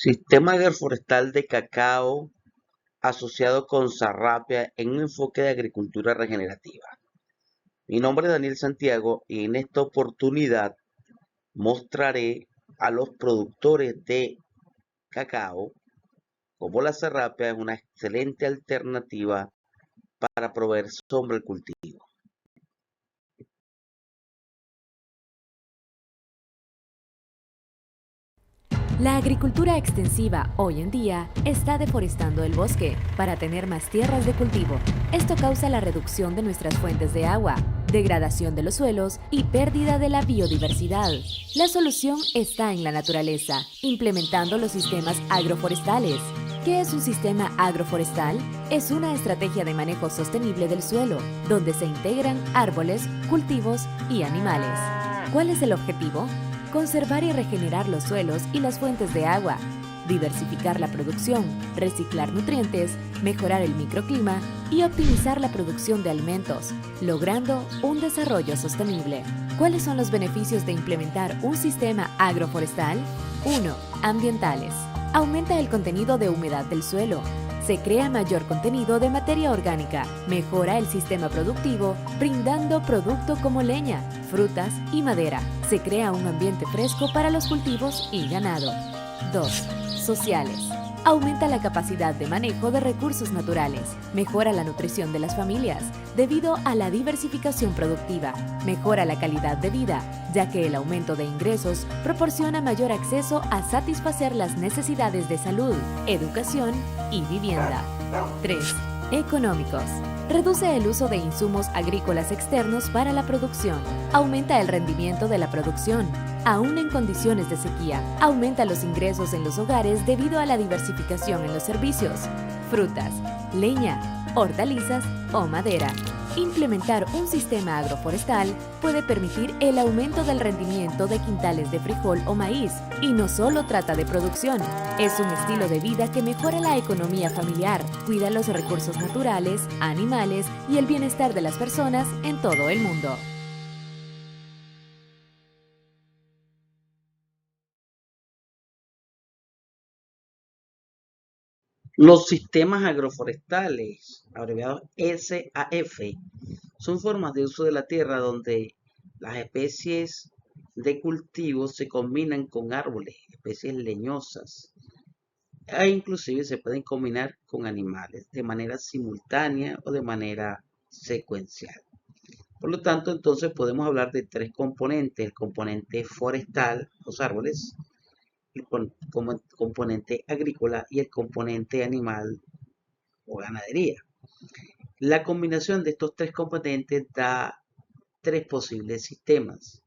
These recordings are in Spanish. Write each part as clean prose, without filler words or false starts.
Sistema agroforestal de cacao asociado con Sarrapia en un enfoque de agricultura regenerativa. Mi nombre es Daniel Santiago y en esta oportunidad mostraré a los productores de cacao cómo la Sarrapia es una excelente alternativa para proveer sombra al cultivo. La agricultura extensiva hoy en día está deforestando el bosque para tener más tierras de cultivo. Esto causa la reducción de nuestras fuentes de agua, degradación de los suelos y pérdida de la biodiversidad. La solución está en la naturaleza, implementando los sistemas agroforestales. ¿Qué es un sistema agroforestal? Es una estrategia de manejo sostenible del suelo, donde se integran árboles, cultivos y animales. ¿Cuál es el objetivo? Conservar y regenerar los suelos y las fuentes de agua, diversificar la producción, reciclar nutrientes, mejorar el microclima y optimizar la producción de alimentos, logrando un desarrollo sostenible. ¿Cuáles son los beneficios de implementar un sistema agroforestal? 1. Ambientales. Aumenta el contenido de humedad del suelo. Se crea mayor contenido de materia orgánica, mejora el sistema productivo, brindando producto como leña, frutas y madera. Se crea un ambiente fresco para los cultivos y ganado. 2. Sociales. Aumenta la capacidad de manejo de recursos naturales, mejora la nutrición de las familias, debido a la diversificación productiva, mejora la calidad de vida, ya que el aumento de ingresos proporciona mayor acceso a satisfacer las necesidades de salud, educación y vivienda. 3. Económicos. Reduce el uso de insumos agrícolas externos para la producción. Aumenta el rendimiento de la producción, aún en condiciones de sequía. Aumenta los ingresos en los hogares debido a la diversificación en los servicios, frutas, leña, hortalizas o madera. Implementar un sistema agroforestal puede permitir el aumento del rendimiento de quintales de frijol o maíz, y no solo trata de producción, es un estilo de vida que mejora la economía familiar, cuida los recursos naturales, animales y el bienestar de las personas en todo el mundo. Los sistemas agroforestales, abreviados SAF, son formas de uso de la tierra donde las especies de cultivos se combinan con árboles, especies leñosas, e inclusive se pueden combinar con animales de manera simultánea o de manera secuencial. Por lo tanto, entonces podemos hablar de tres componentes: el componente forestal, los árboles, el componente agrícola y el componente animal o ganadería. La combinación de estos tres componentes da tres posibles sistemas: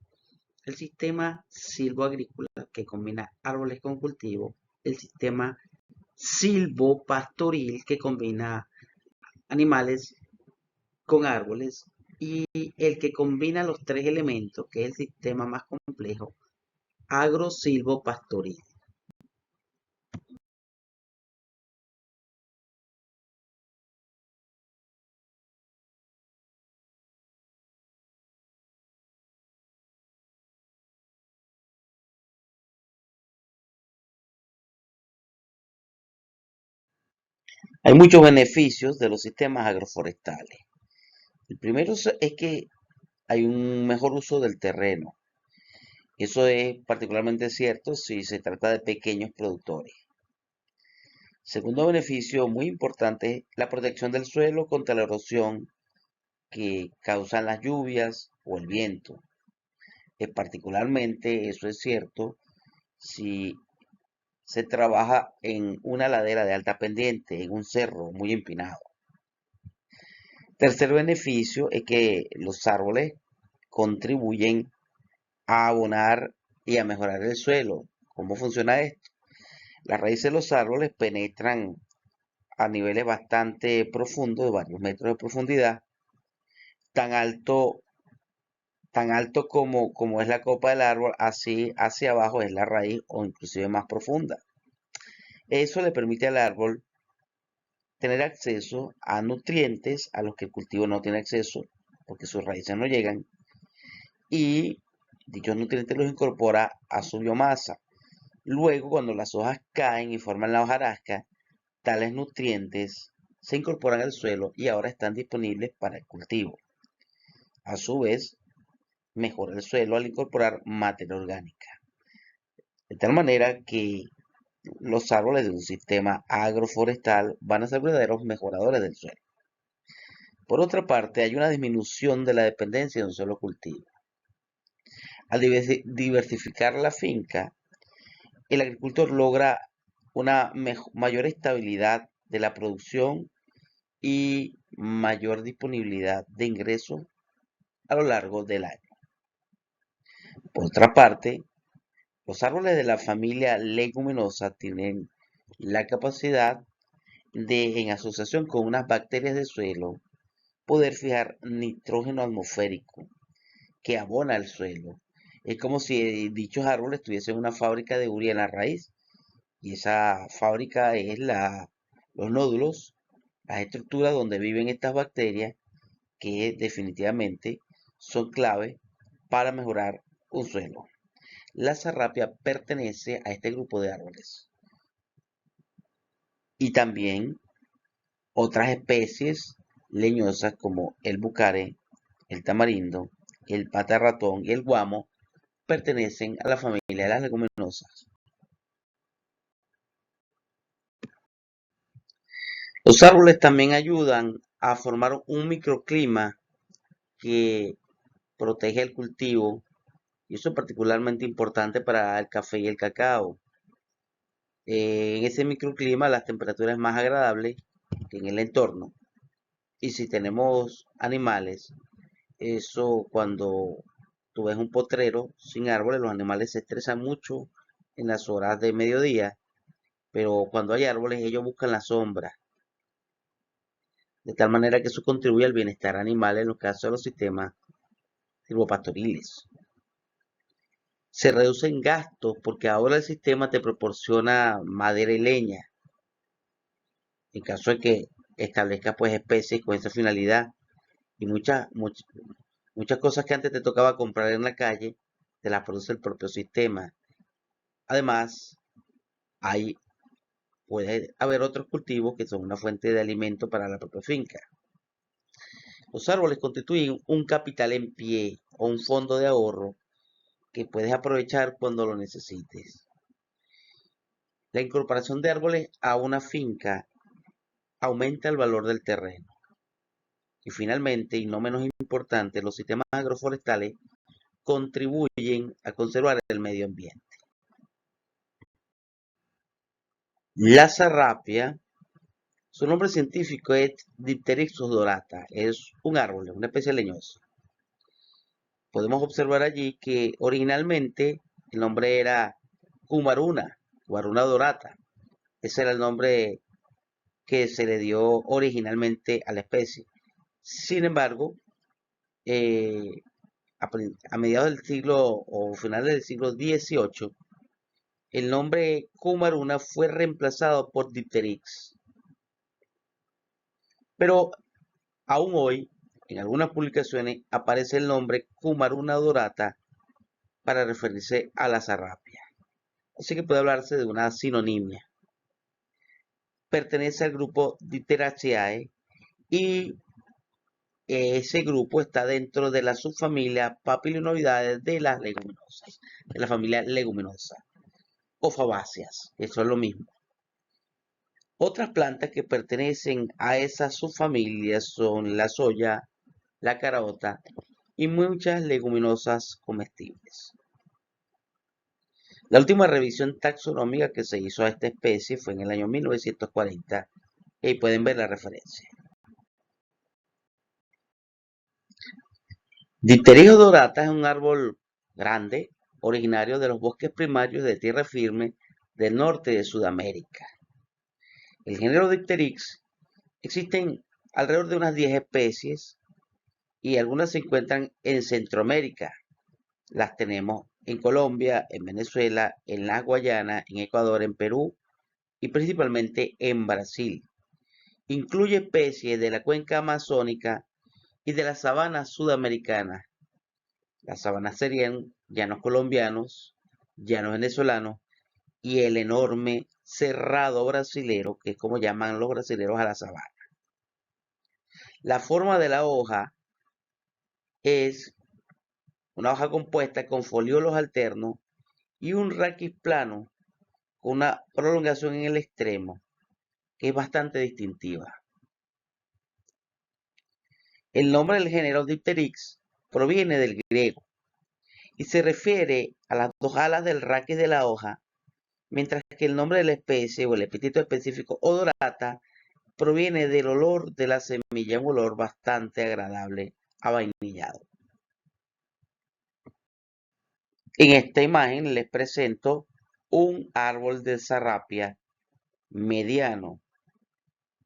el sistema silvoagrícola, que combina árboles con cultivo; el sistema silvopastoril, que combina animales con árboles; y el que combina los tres elementos, que es el sistema más complejo, agrosilvopastoril. Hay muchos beneficios de los sistemas agroforestales. El primero es que hay un mejor uso del terreno. Eso es particularmente cierto si se trata de pequeños productores. Segundo beneficio muy importante es la protección del suelo contra la erosión que causan las lluvias o el viento. Particularmente eso es cierto si se trabaja en una ladera de alta pendiente, en un cerro muy empinado. Tercer beneficio es que los árboles contribuyen a abonar y a mejorar el suelo. ¿Cómo funciona esto? Las raíces de los árboles penetran a niveles bastante profundos, de varios metros de profundidad, tan alto, tan alto como es la copa del árbol, así hacia abajo es la raíz o inclusive más profunda. Eso le permite al árbol tener acceso a nutrientes a los que el cultivo no tiene acceso porque sus raíces no llegan, y dichos nutrientes los incorpora a su biomasa. Luego, cuando las hojas caen y forman la hojarasca, tales nutrientes se incorporan al suelo y ahora están disponibles para el cultivo. A su vez, mejora el suelo al incorporar materia orgánica. De tal manera que los árboles de un sistema agroforestal van a ser verdaderos mejoradores del suelo. Por otra parte, hay una disminución de la dependencia de un solo cultivo. Al diversificar la finca, el agricultor logra una mayor estabilidad de la producción y mayor disponibilidad de ingresos a lo largo del año. Por otra parte, los árboles de la familia leguminosa tienen la capacidad de, en asociación con unas bacterias del suelo, poder fijar nitrógeno atmosférico que abona el suelo. Es como si dichos árboles tuviesen una fábrica de urea en la raíz, y esa fábrica es los nódulos, las estructuras donde viven estas bacterias que definitivamente son clave para mejorar un suelo. La sarrapia pertenece a este grupo de árboles. Y también otras especies leñosas como el bucare, el tamarindo, el pata ratón y el guamo pertenecen a la familia de las leguminosas. Los árboles también ayudan a formar un microclima que protege el cultivo, y eso es particularmente importante para el café y el cacao. En ese microclima las temperaturas más agradables que en el entorno. Y si tenemos animales, eso cuando tú ves un potrero sin árboles, los animales se estresan mucho en las horas de mediodía, pero cuando hay árboles ellos buscan la sombra, de tal manera que eso contribuye al bienestar animal en los casos de los sistemas silvopastoriles. Se reducen gastos porque ahora el sistema te proporciona madera y leña, en caso de que establezcas pues especies con esa finalidad, y muchas cosas que antes te tocaba comprar en la calle, te las produce el propio sistema. Además, puede haber otros cultivos que son una fuente de alimento para la propia finca. Los árboles constituyen un capital en pie o un fondo de ahorro que puedes aprovechar cuando lo necesites. La incorporación de árboles a una finca aumenta el valor del terreno. Y finalmente, y no menos importante, los sistemas agroforestales contribuyen a conservar el medio ambiente. La sarrapia, su nombre científico es Dipterixus dorata, es un árbol, una especie leñosa. Podemos observar allí que originalmente el nombre era Cumaruna, Cumaruna dorata. Ese era el nombre que se le dio originalmente a la especie. Sin embargo, a mediados del siglo o finales del siglo XVIII, el nombre Cumaruna fue reemplazado por Dipterix. Pero aún hoy, en algunas publicaciones, aparece el nombre Cumaruna dorata para referirse a la sarrapia. Así que puede hablarse de una sinonimia. Pertenece al grupo Dipteraceae y ese grupo está dentro de la subfamilia Papilionoideae de las leguminosas, de la familia leguminosa o fabáceas, eso es lo mismo. Otras plantas que pertenecen a esa subfamilia son la soya, la carota y muchas leguminosas comestibles. La última revisión taxonómica que se hizo a esta especie fue en el año 1940 y ahí pueden ver la referencia. Dipteris odorata es un árbol grande, originario de los bosques primarios de tierra firme del norte de Sudamérica. El género Dipterix existen alrededor de unas 10 especies y algunas se encuentran en Centroamérica. Las tenemos en Colombia, en Venezuela, en las Guayanas, en Ecuador, en Perú y principalmente en Brasil. Incluye especies de la cuenca amazónica y de la sabana sudamericana. Las sabanas serían llanos colombianos, llanos venezolanos y el enorme cerrado brasilero, que es como llaman los brasileros a la sabana. La forma de la hoja es una hoja compuesta con foliolos alternos y un raquis plano con una prolongación en el extremo, que es bastante distintiva. El nombre del género Dipteryx proviene del griego y se refiere a las dos alas del raquis de la hoja, mientras que el nombre de la especie o el epíteto específico odorata proviene del olor de la semilla, un olor bastante agradable a vainillado. En esta imagen les presento un árbol de zarrapia mediano.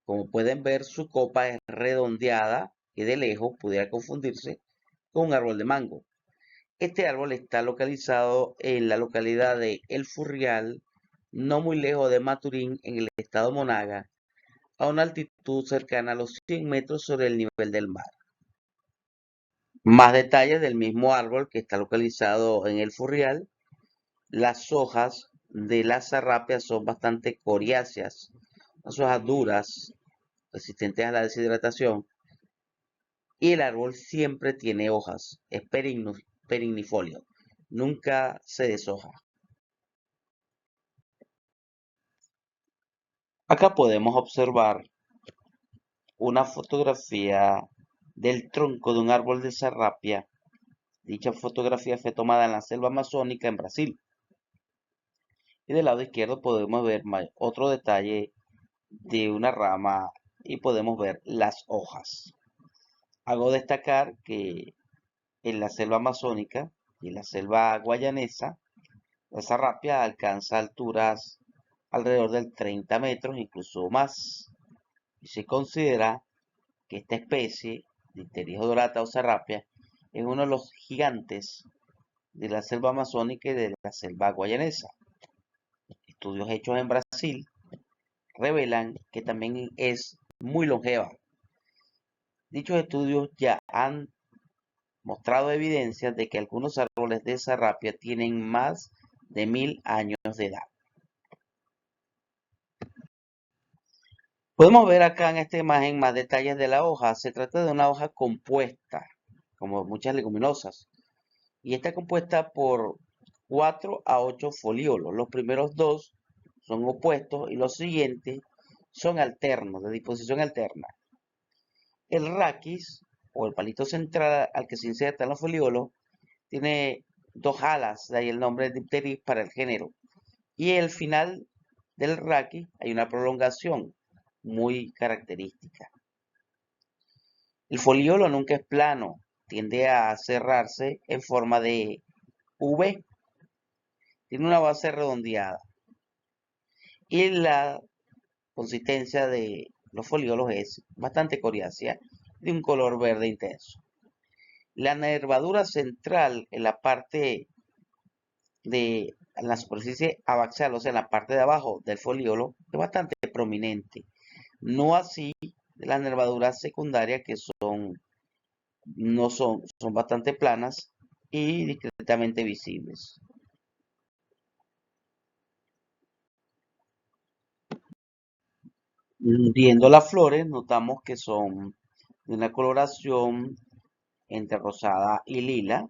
Como pueden ver, su copa es redondeada y de lejos pudiera confundirse con un árbol de mango. Este árbol está localizado en la localidad de El Furrial, no muy lejos de Maturín, en el estado Monaga, a una altitud cercana a los 100 metros sobre el nivel del mar. Más detalles del mismo árbol que está localizado en El Furrial. Las hojas de la zarrapia son bastante coriáceas, las hojas duras, resistentes a la deshidratación, y el árbol siempre tiene hojas, es perennifolio, nunca se deshoja. Acá podemos observar una fotografía del tronco de un árbol de zarrapia. Dicha fotografía fue tomada en la selva amazónica en Brasil. Y del lado izquierdo podemos ver otro detalle de una rama y podemos ver las hojas. Hago destacar que en la selva amazónica y en la selva guayanesa, la zarrapia alcanza alturas alrededor del 30 metros, incluso más. Y se considera que esta especie, Dipteris odorata o zarrapia, es uno de los gigantes de la selva amazónica y de la selva guayanesa. Estudios hechos en Brasil revelan que también es muy longeva. Dichos estudios ya han mostrado evidencias de que algunos árboles de zarrapia tienen más de 1000 años de edad. Podemos ver acá en esta imagen más detalles de la hoja. Se trata de una hoja compuesta, como muchas leguminosas, y está compuesta por 4 a 8 foliolos. Los primeros dos son opuestos y los siguientes son alternos, de disposición alterna. El raquis, o el palito central al que se insertan los foliolos, tiene dos alas, de ahí el nombre de Dipteris para el género. Y el final del raquis hay una prolongación muy característica. El foliolo nunca es plano, tiende a cerrarse en forma de V. Tiene una base redondeada. Y la consistencia de los foliolos es bastante coriácea, de un color verde intenso. La nervadura central en la parte de la superficie abaxial, o sea, en la parte de abajo del foliolo, es bastante prominente. No así las nervaduras secundarias que son bastante planas y discretamente visibles. Viendo las flores, notamos que son de una coloración entre rosada y lila,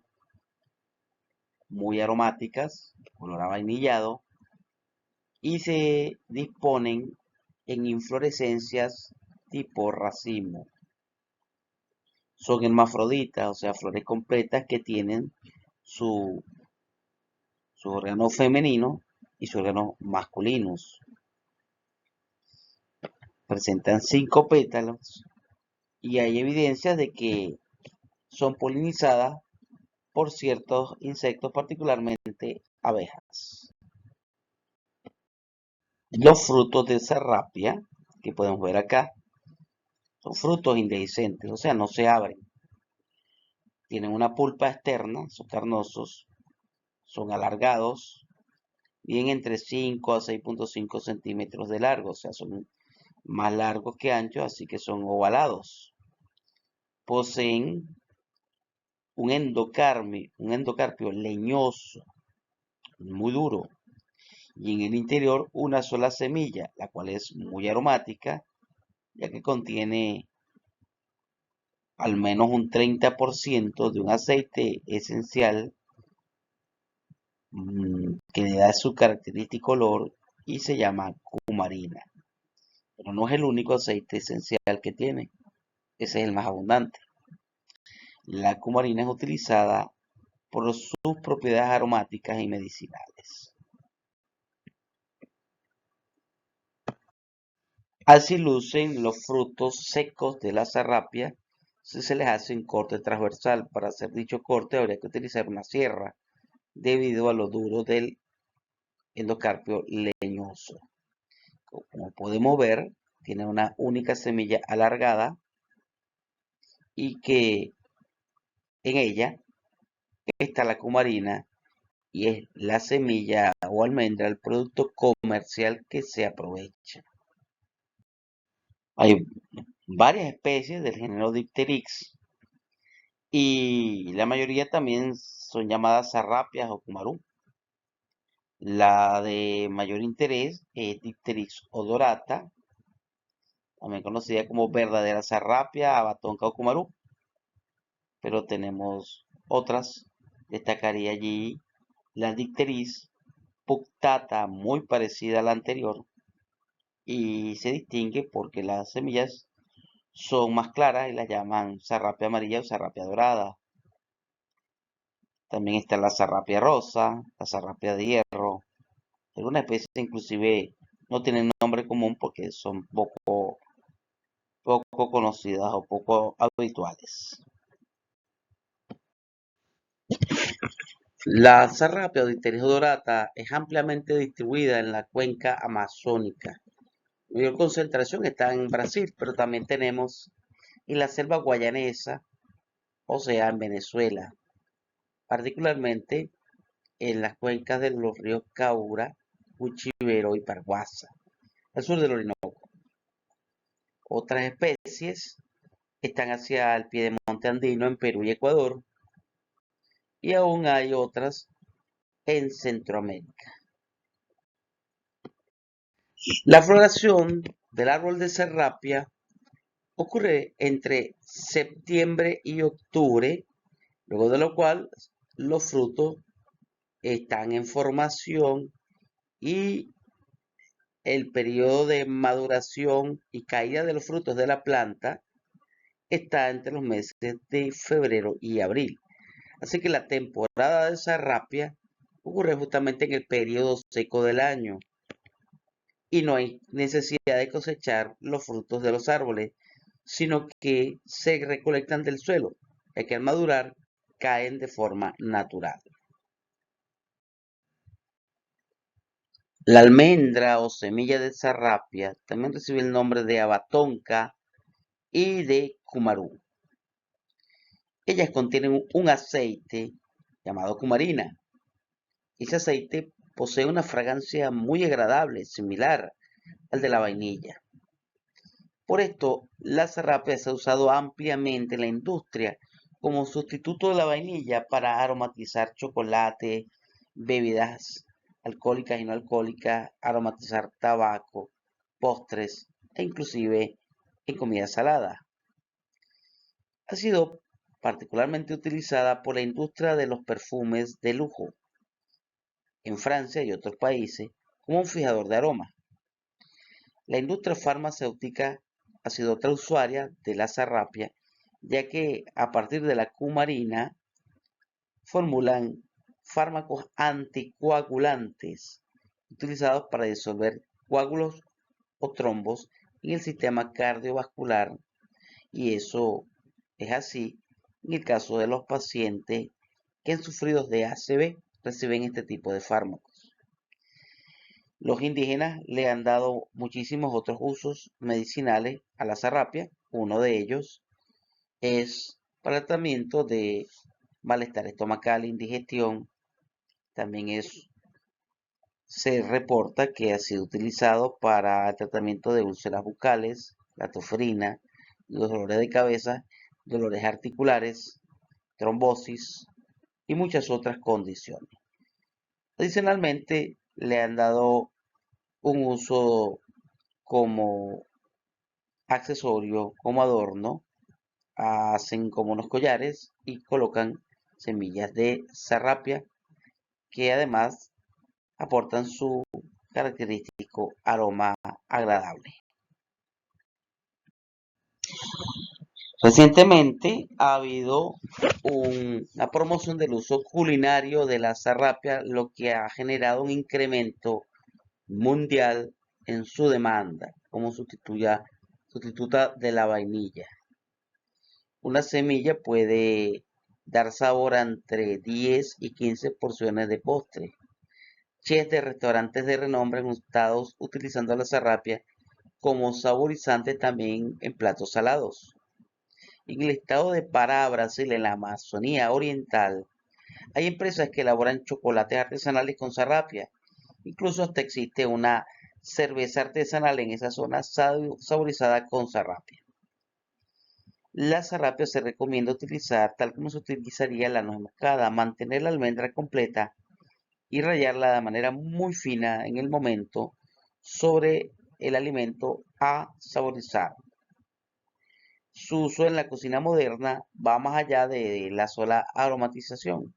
muy aromáticas, color avainillado, y se disponen en inflorescencias tipo racimo. Son hermafroditas, o sea, flores completas que tienen su, su órgano femenino y su órgano masculinos. Presentan 5 pétalos y hay evidencias de que son polinizadas por ciertos insectos, particularmente abejas. Los frutos de zarrapia, que podemos ver acá, son frutos indehiscentes, o sea, no se abren. Tienen una pulpa externa, son carnosos, son alargados, bien entre 5 a 6.5 centímetros de largo, o sea, son más largos que anchos, así que son ovalados. Poseen un endocarpio leñoso, muy duro, y en el interior una sola semilla, la cual es muy aromática, ya que contiene al menos un 30% de un aceite esencial que le da su característico olor y se llama cumarina. Pero no es el único aceite esencial que tiene, ese es el más abundante. La cumarina es utilizada por sus propiedades aromáticas y medicinales. Así lucen los frutos secos de la sarrapia si se les hace un corte transversal. Para hacer dicho corte habría que utilizar una sierra debido a lo duro del endocarpio leñoso. Como podemos ver, tiene una única semilla alargada y que en ella está la cumarina y es la semilla o almendra el producto comercial que se aprovecha. Hay varias especies del género Dipterix y la mayoría también son llamadas sarrapias o cumarú. La de mayor interés es Dipterix odorata, también conocida como verdadera sarrapia, abatonca o cumarú, pero tenemos otras. Destacaría allí la Dipteris punctata, muy parecida a la anterior, y se distingue porque las semillas son más claras y las llaman sarrapia amarilla o sarrapia dorada. También está la sarrapia rosa, la sarrapia de hierro. Algunas especies inclusive no tienen nombre común porque son poco conocidas o poco habituales. La sarrapia o Dipteris odorata es ampliamente distribuida en la cuenca amazónica. La mayor concentración está en Brasil, pero también tenemos en la selva guayanesa, o sea, en Venezuela, particularmente en las cuencas de los ríos Caura, Cuchivero y Parguasa, al sur del Orinoco. Otras especies están hacia el piedemonte andino en Perú y Ecuador, y aún hay otras en Centroamérica. La floración del árbol de serrapia ocurre entre septiembre y octubre, luego de lo cual los frutos están en formación y el periodo de maduración y caída de los frutos de la planta está entre los meses de febrero y abril. Así que la temporada de sarrapia ocurre justamente en el periodo seco del año y no hay necesidad de cosechar los frutos de los árboles, sino que se recolectan del suelo, ya que al madurar caen de forma natural. La almendra o semilla de sarrapia también recibe el nombre de abatonca y de cumarú. Ellas contienen un aceite llamado cumarina. Ese aceite posee una fragancia muy agradable, similar al de la vainilla. Por esto, la sarrapia se ha usado ampliamente en la industria como sustituto de la vainilla para aromatizar chocolate, bebidas alcohólicas y no alcohólicas, aromatizar tabaco, postres e inclusive en comida salada. Ha sido particularmente utilizada por la industria de los perfumes de lujo en Francia y otros países como un fijador de aroma. La industria farmacéutica ha sido otra usuaria de la sarrapia, ya que a partir de la cumarina formulan fármacos anticoagulantes utilizados para disolver coágulos o trombos en el sistema cardiovascular, y eso es así en el caso de los pacientes que han sufrido de ACV, reciben este tipo de fármacos. Los indígenas le han dado muchísimos otros usos medicinales a la sarrapia. Uno de ellos es para el tratamiento de malestar estomacal, indigestión. También se reporta que ha sido utilizado para el tratamiento de úlceras bucales, la tofrina, los dolores de cabeza, dolores articulares, trombosis y muchas otras condiciones. Adicionalmente, le han dado un uso como accesorio, como adorno, hacen como unos collares y colocan semillas de zarrapia que además aportan su característico aroma agradable. Recientemente ha habido una promoción del uso culinario de la zarrapia, lo que ha generado un incremento mundial en su demanda como sustituta de la vainilla. Una semilla puede dar sabor a entre 10 y 15 porciones de postre. Chefs de restaurantes de renombre han estado utilizando la zarrapia como saborizante también en platos salados. En el estado de Pará, Brasil, en la Amazonía Oriental, hay empresas que elaboran chocolates artesanales con zarrapia. Incluso hasta existe una cerveza artesanal en esa zona saborizada con zarrapia. La zarrapia se recomienda utilizar tal como se utilizaría la nuez moscada, mantener la almendra completa y rallarla de manera muy fina en el momento sobre el alimento a saborizar. Su uso en la cocina moderna va más allá de la sola aromatización.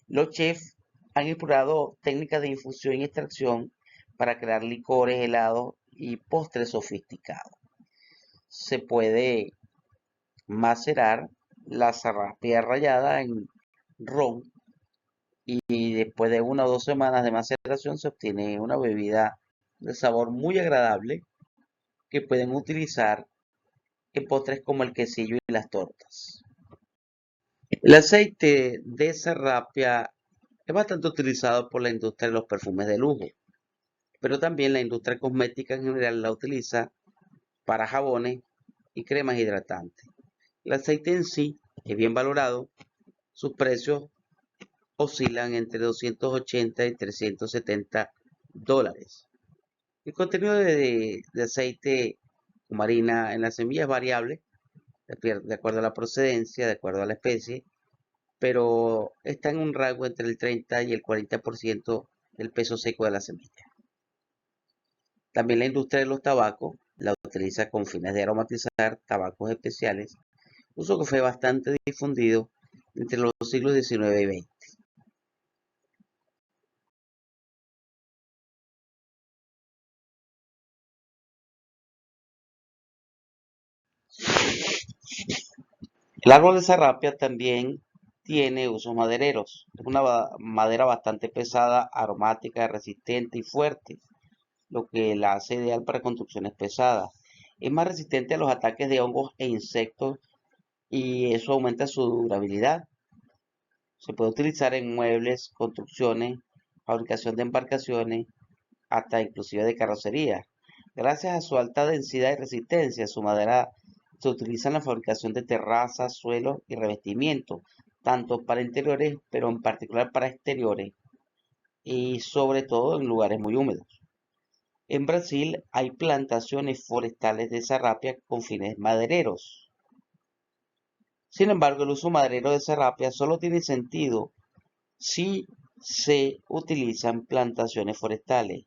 Los chefs han explorado técnicas de infusión y extracción para crear licores, helados y postres sofisticados. Se puede macerar la zarrapia rallada en ron y después de 1 o 2 semanas de maceración se obtiene una bebida de sabor muy agradable que pueden utilizar en postres como el quesillo y las tortas. El aceite de serrapia es bastante utilizado por la industria de los perfumes de lujo, pero también la industria cosmética en general la utiliza para jabones y cremas hidratantes. El aceite en sí es bien valorado, sus precios oscilan entre 280 y 370 dólares. El contenido de aceite marina en la semilla es variable, de acuerdo a la procedencia, de acuerdo a la especie, pero está en un rango entre el 30 y el 40% del peso seco de la semilla. También la industria de los tabacos la utiliza con fines de aromatizar tabacos especiales, uso que fue bastante difundido entre los siglos XIX y XX. El árbol de serrapia también tiene usos madereros. Es una madera bastante pesada, aromática, resistente y fuerte, lo que la hace ideal para construcciones pesadas. Es más resistente a los ataques de hongos e insectos y eso aumenta su durabilidad. Se puede utilizar en muebles, construcciones, fabricación de embarcaciones, hasta inclusive de carrocería. Gracias a su alta densidad y resistencia, su madera se utiliza en la fabricación de terrazas, suelos y revestimientos, tanto para interiores, pero en particular para exteriores, y sobre todo en lugares muy húmedos. En Brasil hay plantaciones forestales de serrapia con fines madereros. Sin embargo, el uso maderero de serrapia solo tiene sentido si se utilizan plantaciones forestales.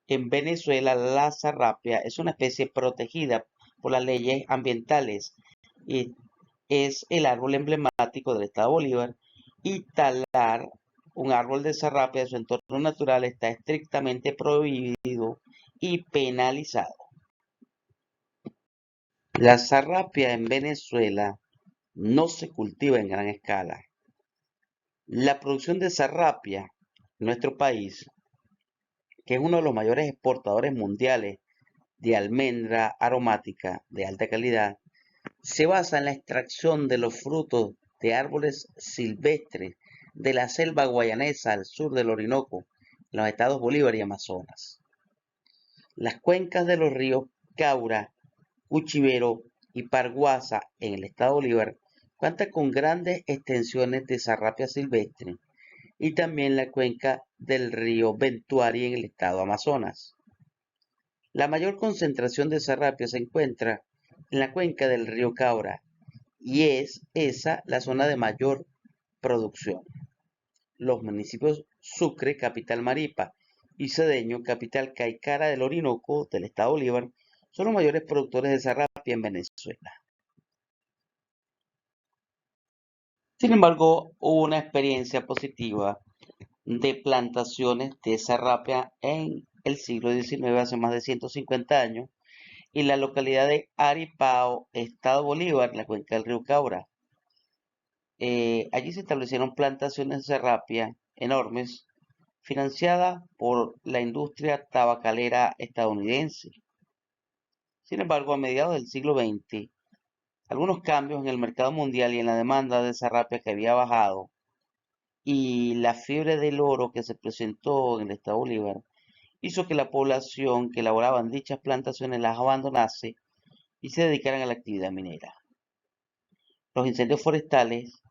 En Venezuela, la zarrapia es una especie protegida por las leyes ambientales y es el árbol emblemático del estado Bolívar, y talar un árbol de zarrapia de su entorno natural está estrictamente prohibido y penalizado. La zarrapia en Venezuela no se cultiva en gran escala. La producción de zarrapia en nuestro país, que es uno de los mayores exportadores mundiales de almendra aromática de alta calidad, se basa en la extracción de los frutos de árboles silvestres de la selva guayanesa al sur del Orinoco, en los estados Bolívar y Amazonas. Las cuencas de los ríos Caura, Cuchivero y Parguasa en el estado Bolívar cuentan con grandes extensiones de zarrapia silvestre, y también la cuenca del río Ventuari en el estado Amazonas. La mayor concentración de zarrapia se encuentra en la cuenca del río Caura, y es esa la zona de mayor producción. Los municipios Sucre, capital Maripa, y Cedeño, capital Caicara del Orinoco, del estado Bolívar, son los mayores productores de zarrapia en Venezuela. Sin embargo, hubo una experiencia positiva de plantaciones de zarrapia en el siglo XIX, hace más de 150 años, en la localidad de Aripao, estado Bolívar, en la cuenca del río Caura. Allí se establecieron plantaciones de serrapia enormes, financiadas por la industria tabacalera estadounidense. Sin embargo, a mediados del siglo XX, algunos cambios en el mercado mundial y en la demanda de serrapia que había bajado, y la fiebre del oro que se presentó en el estado Bolívar, hizo que la población que elaboraba en dichas plantaciones las abandonase y se dedicaran a la actividad minera. Los incendios forestales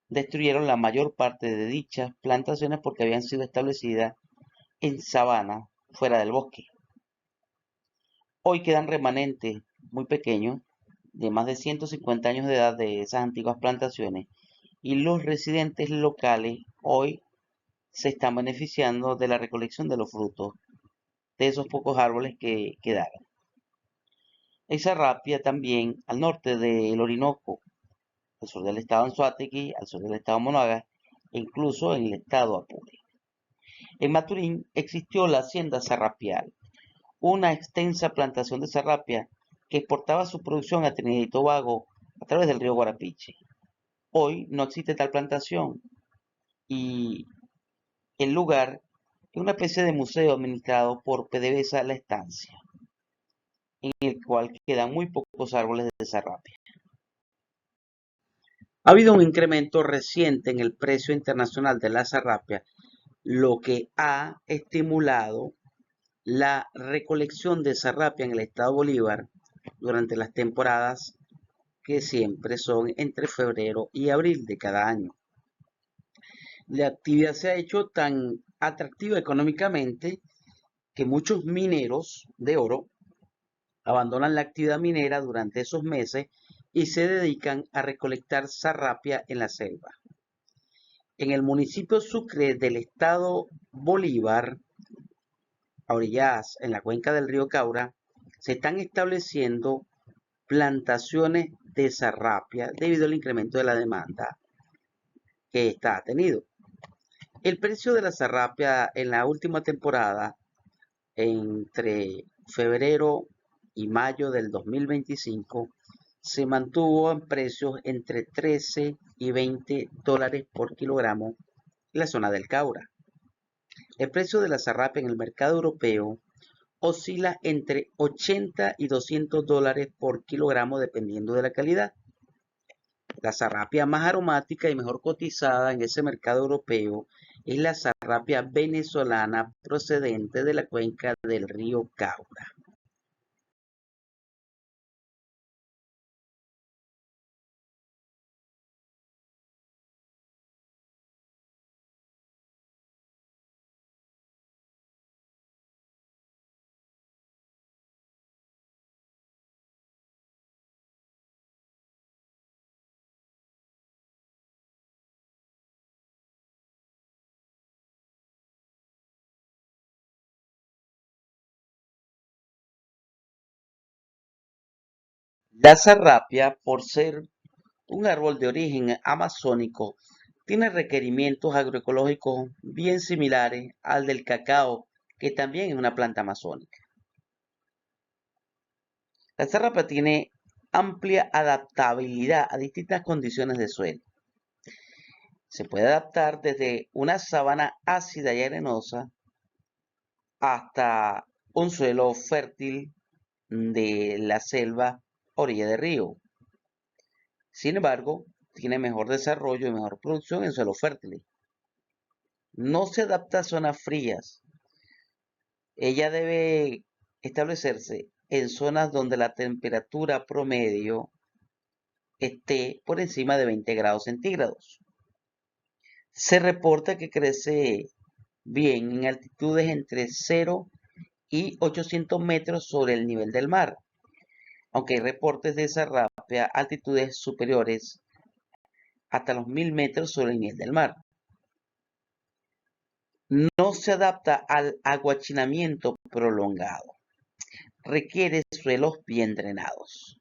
destruyeron la mayor parte de dichas plantaciones porque habían sido establecidas en sabana, fuera del bosque. Hoy quedan remanentes muy pequeños, de más de 150 años de edad, de esas antiguas plantaciones, y los residentes locales hoy se están beneficiando de la recolección de los frutos de esos pocos árboles que quedaron. Hay serrapia también al norte del Orinoco, al sur del estado Anzoátegui, al sur del estado Monagas e incluso en el estado Apure. En Maturín existió la hacienda serrapial, una extensa plantación de serrapia que exportaba su producción a Trinidad y Tobago a través del río Guarapiche. Hoy no existe tal plantación y el lugar es una especie de museo administrado por PDVSA La Estancia, en el cual quedan muy pocos árboles de serrapia. Ha habido un incremento reciente en el precio internacional de la serrapia, lo que ha estimulado la recolección de serrapia en el estado Bolívar durante las temporadas que siempre son entre febrero y abril de cada año. La actividad se ha hecho tan atractiva económicamente que muchos mineros de oro abandonan la actividad minera durante esos meses y se dedican a recolectar serrapia en la selva. En el municipio Sucre del estado Bolívar, a orillas en la cuenca del río Caura, se están estableciendo plantaciones de serrapia debido al incremento de la demanda que esta ha tenido. El precio de la serrapia en la última temporada, entre febrero y mayo del 2025, se mantuvo en precios entre 13 y 20 dólares por kilogramo en la zona del Caura. El precio de la serrapia en el mercado europeo oscila entre 80 y 200 dólares por kilogramo dependiendo de la calidad. La serrapia más aromática y mejor cotizada en ese mercado europeo es la serrapia venezolana procedente de la cuenca del río Caura. La serrapia, por ser un árbol de origen amazónico, tiene requerimientos agroecológicos bien similares al del cacao, que también es una planta amazónica. La serrapia tiene amplia adaptabilidad a distintas condiciones de suelo. Se puede adaptar desde una sabana ácida y arenosa hasta un suelo fértil de la selva orilla de río. Sin embargo, tiene mejor desarrollo y mejor producción en suelos fértiles. No se adapta a zonas frías. Ella debe establecerse en zonas donde la temperatura promedio esté por encima de 20 grados centígrados. Se reporta que crece bien en altitudes entre 0 y 800 metros sobre el nivel del mar, aunque hay reportes de serrapia a altitudes superiores hasta los 1000 metros sobre el nivel del mar. No se adapta al aguachinamiento prolongado. Requiere suelos bien drenados.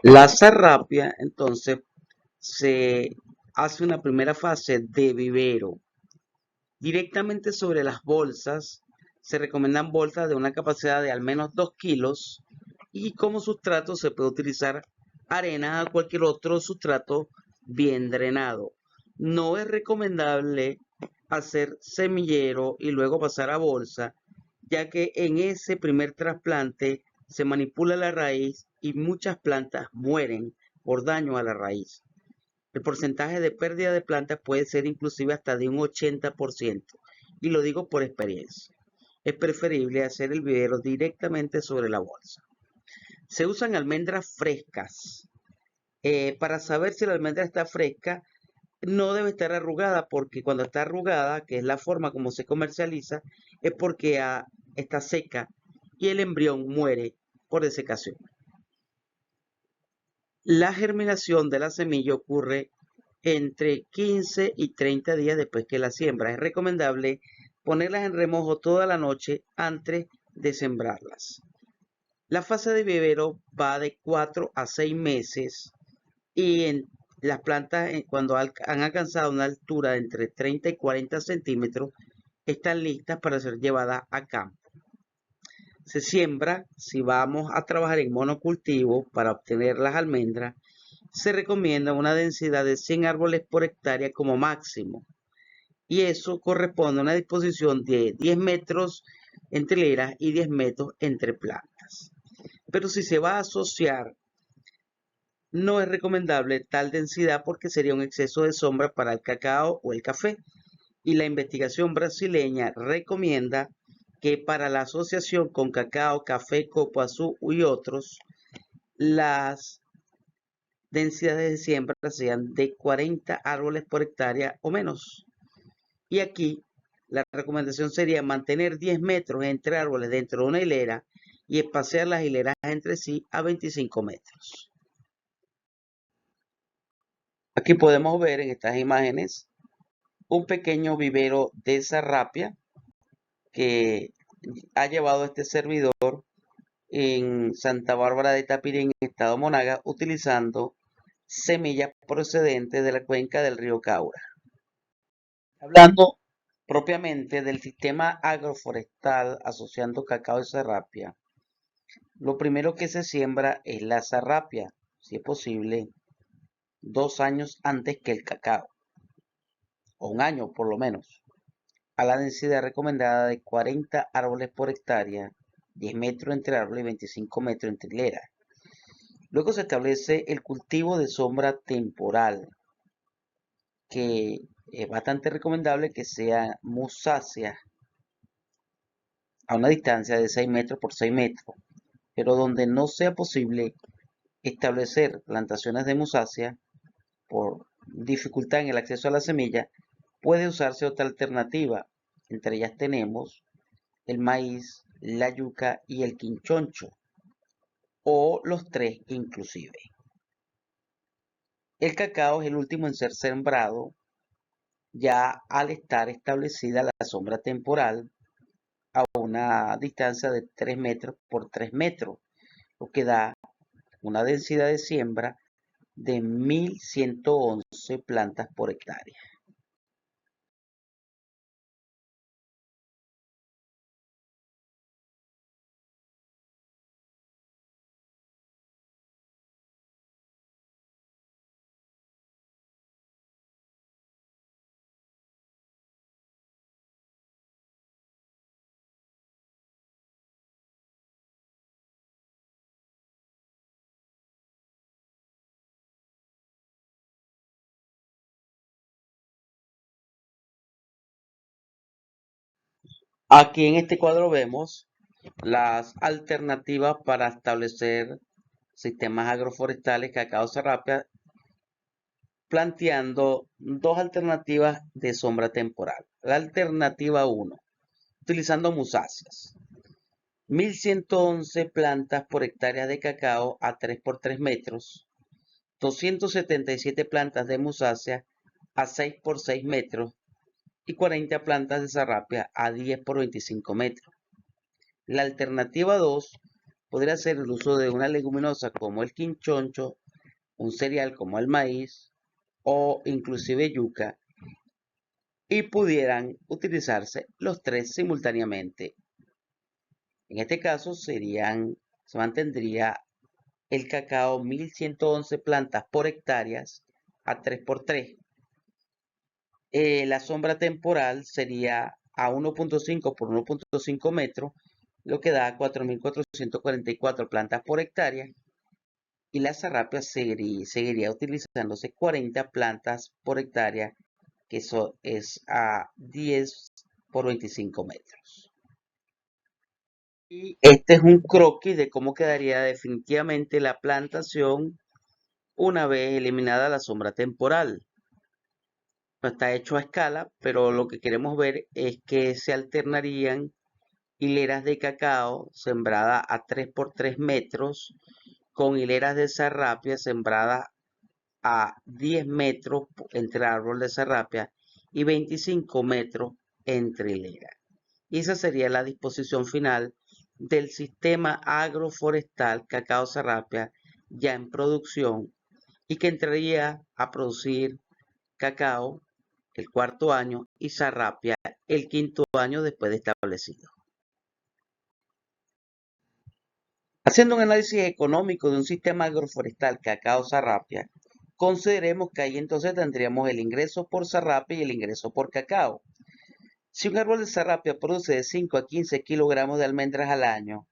La sarrapia, entonces, se hace una primera fase de vivero. Directamente sobre las bolsas, se recomiendan bolsas de una capacidad de al menos 2 kilos y como sustrato se puede utilizar arena o cualquier otro sustrato bien drenado. No es recomendable hacer semillero y luego pasar a bolsa, ya que en ese primer trasplante se manipula la raíz y muchas plantas mueren por daño a la raíz. El porcentaje de pérdida de plantas puede ser inclusive hasta de un 80%, y lo digo por experiencia. Es preferible hacer el vivero directamente sobre la bolsa. Se usan almendras frescas. Para saber si la almendra está fresca, no debe estar arrugada, porque cuando está arrugada, que es la forma como se comercializa, es porque está seca y el embrión muere por desecación. La germinación de la semilla ocurre entre 15 y 30 días después que la siembra. Es recomendable ponerlas en remojo toda la noche antes de sembrarlas. La fase de vivero va de 4 a 6 meses y en las plantas, cuando han alcanzado una altura de entre 30 y 40 centímetros, están listas para ser llevadas a campo. Se siembra, si vamos a trabajar en monocultivo para obtener las almendras, se recomienda una densidad de 100 árboles por hectárea como máximo. Y eso corresponde a una disposición de 10 metros entre hileras y 10 metros entre plantas. Pero si se va a asociar, no es recomendable tal densidad porque sería un exceso de sombra para el cacao o el café. Y la investigación brasileña recomienda que para la asociación con cacao, café, coco azul y otros, las densidades de siembra sean de 40 árboles por hectárea o menos. Y aquí la recomendación sería mantener 10 metros entre árboles dentro de una hilera y espaciar las hileras entre sí a 25 metros. Aquí podemos ver en estas imágenes un pequeño vivero de sarrapia que ha llevado este servidor en Santa Bárbara de Tapirín, estado Monagas, utilizando semillas procedentes de la cuenca del río Caura. Hablando propiamente del sistema agroforestal asociando cacao y sarrapia, lo primero que se siembra es la sarrapia, si es posible, 2 años antes que el cacao, o un año por lo menos, a la densidad recomendada de 40 árboles por hectárea, 10 metros entre árboles y 25 metros entre hileras. Luego se establece el cultivo de sombra temporal, que es bastante recomendable que sea musácea a una distancia de 6 metros por 6 metros, pero donde no sea posible establecer plantaciones de musácea por dificultad en el acceso a la semilla, puede usarse otra alternativa. Entre ellas tenemos el maíz, la yuca y el quinchoncho, o los tres inclusive. El cacao es el último en ser sembrado, ya al estar establecida la sombra temporal a una distancia de 3 metros por 3 metros, lo que da una densidad de siembra de 1111 plantas por hectárea. Aquí en este cuadro vemos las alternativas para establecer sistemas agroforestales cacao sarrapia, planteando dos alternativas de sombra temporal. La alternativa 1, utilizando musáceas. 1111 plantas por hectárea de cacao a 3 por 3 metros, 277 plantas de musácea a 6 por 6 metros y 40 plantas de sarrapia a 10 por 25 metros. La alternativa 2 podría ser el uso de una leguminosa como el quinchoncho, un cereal como el maíz o inclusive yuca, y pudieran utilizarse los tres simultáneamente. En este caso se mantendría el cacao 1111 plantas por hectáreas a 3 por 3. La sombra temporal sería a 1.5 por 1.5 metros, lo que da 4.444 plantas por hectárea, y la sarrapia seguiría utilizándose 40 plantas por hectárea, que eso es a 10 por 25 metros. Y este es un croquis de cómo quedaría definitivamente la plantación una vez eliminada la sombra temporal. No está hecho a escala, pero lo que queremos ver es que se alternarían hileras de cacao sembradas a 3 por 3 metros con hileras de sarrapia sembradas a 10 metros entre árbol de sarrapia y 25 metros entre hileras. Y esa sería la disposición final del sistema agroforestal cacao sarrapia ya en producción y que entraría a producir cacao el cuarto año y sarrapia el quinto año después de establecido. Haciendo un análisis económico de un sistema agroforestal cacao sarrapia, consideremos que ahí entonces tendríamos el ingreso por sarrapia y el ingreso por cacao. Si un árbol de sarrapia produce de 5 a 15 kilogramos de almendras al año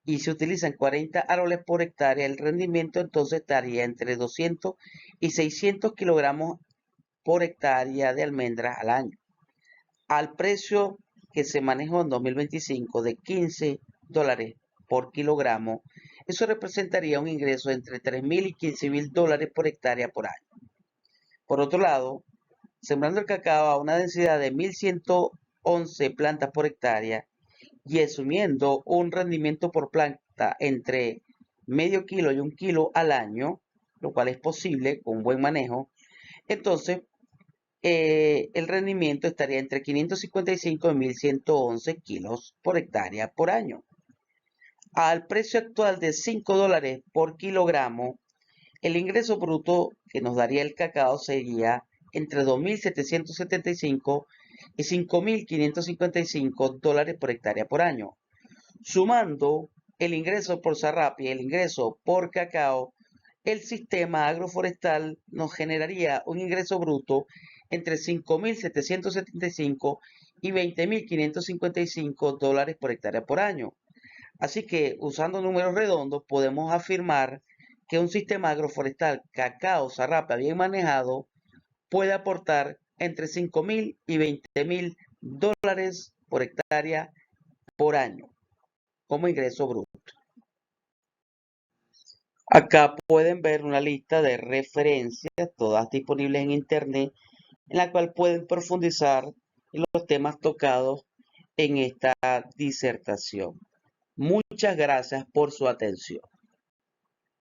y se utilizan 40 árboles por hectárea, el rendimiento entonces estaría entre 200 y 600 kilogramos por hectárea de almendras al año. Al precio que se manejó en 2025 de $15 por kilogramo, eso representaría un ingreso entre $3.000 y $15.000 por hectárea por año. Por otro lado, sembrando el cacao a una densidad de 1111 plantas por hectárea y asumiendo un rendimiento por planta entre medio kilo y 1 kilo al año, lo cual es posible con buen manejo, entonces el rendimiento estaría entre 555 y 1111 kilos por hectárea por año. Al precio actual de $5 por kilogramo, el ingreso bruto que nos daría el cacao sería entre 2.775 y 5.555 dólares por hectárea por año. Sumando el ingreso por sarrapia y el ingreso por cacao, el sistema agroforestal nos generaría un ingreso bruto entre 5.775 y 20.555 dólares por hectárea por año. Así que, usando números redondos, podemos afirmar que un sistema agroforestal cacao sarrapia bien manejado puede aportar entre 5.000 y 20.000 dólares por hectárea por año como ingreso bruto. Acá pueden ver una lista de referencias, todas disponibles en internet, en la cual pueden profundizar en los temas tocados en esta disertación. Muchas gracias por su atención.